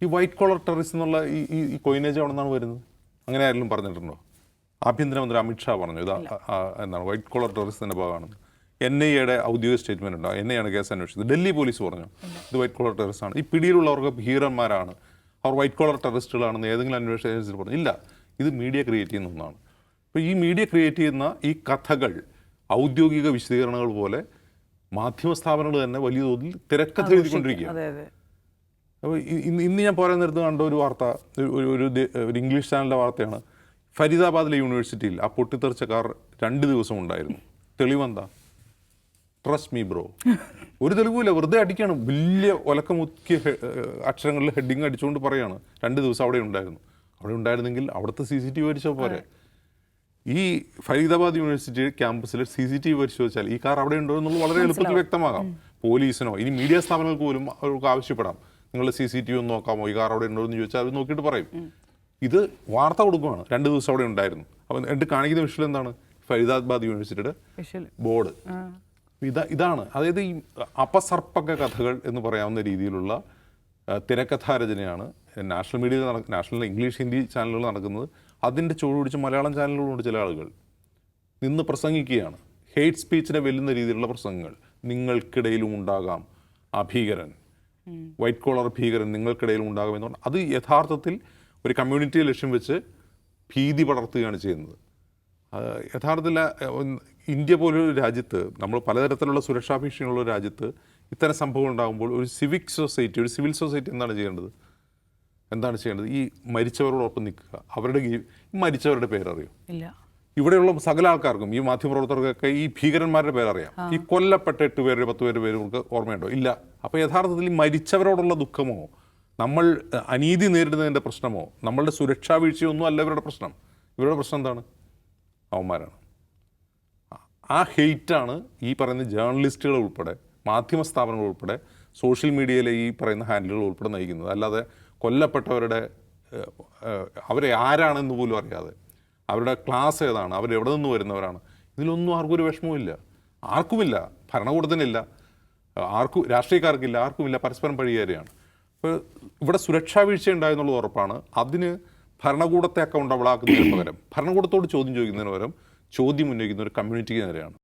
ഈ white collar terrorist എന്നുള്ള ഈ കൊയിനേജ് അവിടെ നിന്നാണ് വരുന്നത്? അങ്ങനെ ആരെങ്കിലും പറഞ്ഞിട്ടുണ്ടോ? ആഭ്യന്തരമന്ത്രി അമിത്ഷാ പറഞ്ഞു ഇത് എന്താണ് വൈറ്റ് കോളർ ടെററിസ്റ്റിൻ്റെ ഭാഗമാണെന്ന്. NIA ഔദ്യോഗിക സ്റ്റേറ്റ്മെൻറ്റ് ഉണ്ടോ? NIA കേസ് അന്വേഷിച്ചത്. ഡൽഹി പോലീസ് പറഞ്ഞു ഇത് വൈറ്റ് കോളർ ടെററിസ്റ്റ് ആണ്, ഈ പിടിയിലുള്ളവർക്ക് ഭീകരന്മാരാണ്, അവർ വൈറ്റ് കോളർ ടെററിസ്റ്റുകളാണെന്ന് ഏതെങ്കിലും അന്വേഷണ ഏജൻസി പറഞ്ഞു? ഇല്ല, ഇത് മീഡിയ ക്രിയേറ്റ് ചെയ്യുന്ന ഒന്നാണ്. അപ്പോൾ ഈ മീഡിയ ക്രിയേറ്റ് ചെയ്യുന്ന ഈ കഥകൾ ഔദ്യോഗിക വിശദീകരണങ്ങൾ പോലെ മാധ്യമ സ്ഥാപനങ്ങൾ തന്നെ വലിയ തോതിൽ തിരക്കഥ എഴുതിക്കൊണ്ടിരിക്കുകയാണ്. അപ്പോൾ ഇന്ന് ഞാൻ പറയാൻ നേരത്ത് കണ്ട ഒരു വാർത്ത, ഒരു ഇംഗ്ലീഷ് ചാനലിൻ്റെ വാർത്തയാണ്. ഫരീദാബാദിലെ യൂണിവേഴ്സിറ്റിയിൽ ആ പൊട്ടിത്തെറിച്ച കാർ 2 ദിവസം ഉണ്ടായിരുന്നു. തെളിവെന്താ? Trust me bro. ഒരു തെളിവില്ല, വെറുതെ അടിക്കുകയാണ്. വലിയ ഒലക്കമുക്കിയ അക്ഷരങ്ങളിൽ ഹെഡിങ് അടിച്ചുകൊണ്ട് പറയാണ് 2 ദിവസം അവിടെ ഉണ്ടായിരുന്നു. അവിടെ ഉണ്ടായിരുന്നെങ്കിൽ അവിടുത്തെ CCTV പരിശോധിച്ചാൽ പോരെ? ഈ ഫരീദാബാദ് യൂണിവേഴ്സിറ്റി ക്യാമ്പസിൽ CCTV പരിശോധിച്ചാൽ ഈ കാർ അവിടെ ഉണ്ടോ എന്നുള്ളത് വളരെ എളുപ്പത്തിൽ വ്യക്തമാകാം. പോലീസിനോ ഇനി മീഡിയ സ്ഥാപനങ്ങൾക്ക് പോലും അവർക്ക് ആവശ്യപ്പെടാം, നിങ്ങൾ CCTV ഒന്ന് നോക്കാമോ, ഈ കാർ അവിടെ ഉണ്ടോ എന്ന് ചോദിച്ചാൽ അവർ നോക്കിയിട്ട് പറയും. ഇത് വാർത്ത കൊടുക്കുകയാണ് 2 ദിവസം അവിടെ ഉണ്ടായിരുന്നു. അപ്പം എന്നിട്ട് കാണിക്കുന്ന വിഷ്വൽ എന്താണ്? ഫരീദാബാദ് യൂണിവേഴ്സിറ്റിയുടെ ബോർഡ്. ഇതാണ്, അതായത് ഈ അപസർപ്പക കഥകൾ എന്ന് പറയാവുന്ന രീതിയിലുള്ള തിരക്കഥാരചനയാണ് നാഷണൽ ഇംഗ്ലീഷ് ഹിന്ദി ചാനലുകൾ നടക്കുന്നത്. അതിൻ്റെ ചുവട് പിടിച്ച് മലയാളം ചാനലുകളുണ്ട് ചില ആളുകൾ നിന്ന് പ്രസംഗിക്കുകയാണ്. ഹെയ്റ്റ് സ്പീച്ചിനെ വെല്ലുന്ന രീതിയിലുള്ള പ്രസംഗങ്ങൾ. നിങ്ങൾക്കിടയിലും ഉണ്ടാകാം ആ ഭീകരൻ, വൈറ്റ് കോളർ ഭീകരൻ നിങ്ങൾക്കിടയിലും ഉണ്ടാകും എന്ന് പറഞ്ഞാൽ അത് യഥാർത്ഥത്തിൽ ഒരു കമ്മ്യൂണിറ്റിയെ ലക്ഷ്യം വെച്ച് ഭീതി പടർത്തുകയാണ് ചെയ്യുന്നത്. യഥാർത്ഥത്തിൽ ഇന്ത്യ പോലൊരു രാജ്യത്ത്, നമ്മൾ പലതരത്തിലുള്ള സുരക്ഷാ ഭീഷണിയുള്ള രാജ്യത്ത് ഇത്തരം സംഭവങ്ങൾ ഉണ്ടാകുമ്പോൾ ഒരു സിവിൽ സൊസൈറ്റി എന്താണ് ചെയ്യേണ്ടത്? ഈ മരിച്ചവരോടൊപ്പം നിൽക്കുക. മരിച്ചവരുടെ പേരറിയോ? ഇല്ല. ഇവിടെയുള്ള സകല ആൾക്കാർക്കും, ഈ മാധ്യമപ്രവർത്തകർക്കൊക്കെ ഈ ഭീകരന്മാരുടെ പേരറിയാം. ഈ കൊല്ലപ്പെട്ട 8 പേര് 10 പേര് പേർക്ക് ഓർമ്മയുണ്ടോ? ഇല്ല. അപ്പോൾ യഥാർത്ഥത്തിൽ ഈ മരിച്ചവരോടുള്ള ദുഃഖമോ, നമ്മൾ അനീതി നേരിടുന്നതിൻ്റെ പ്രശ്നമോ, നമ്മളുടെ സുരക്ഷാ വീഴ്ചയൊന്നും അല്ല ഇവരുടെ പ്രശ്നം. ഇവരുടെ പ്രശ്നം എന്താണ്? അവന്മാരാണ്. ആ ഹെയ്റ്റാണ് ഈ പറയുന്ന ജേർണലിസ്റ്റുകൾ ഉൾപ്പെടെ, മാധ്യമ സ്ഥാപനങ്ങൾ ഉൾപ്പെടെ, സോഷ്യൽ മീഡിയയിലെ ഈ പറയുന്ന ഹാൻഡിലുകൾ ഉൾപ്പെടെ നയിക്കുന്നത്. അല്ലാതെ കൊല്ലപ്പെട്ടവരുടെ അവരെ ആരാണെന്ന് പോലും അറിയാതെ, അവരുടെ ക്ലാസ് ഏതാണ്, അവരെവിടെ നിന്ന് വരുന്നവരാണ്, ഇതിലൊന്നും ആർക്കും ഒരു വിഷമവുമില്ല. ആർക്കുമില്ല, ഭരണകൂടത്തിനില്ല, രാഷ്ട്രീയക്കാർക്കില്ല, ആർക്കുമില്ല. പരസ്പരം പഴിയേരെയാണ്. അപ്പോൾ ഇവിടെ സുരക്ഷാ വീഴ്ച ഉണ്ടായെന്നുള്ളത് ഉറപ്പാണ്. അതിന് ഭരണകൂടത്തെ അക്കൗണ്ടബിളാക്കുന്നതിന് പകരം, ഭരണകൂടത്തോട് ചോദ്യം ചോദിക്കുന്നതിന് പകരം ചോദ്യം ഉന്നയിക്കുന്ന ഒരു കമ്മ്യൂണിറ്റിക്ക് നേരെയാണ്.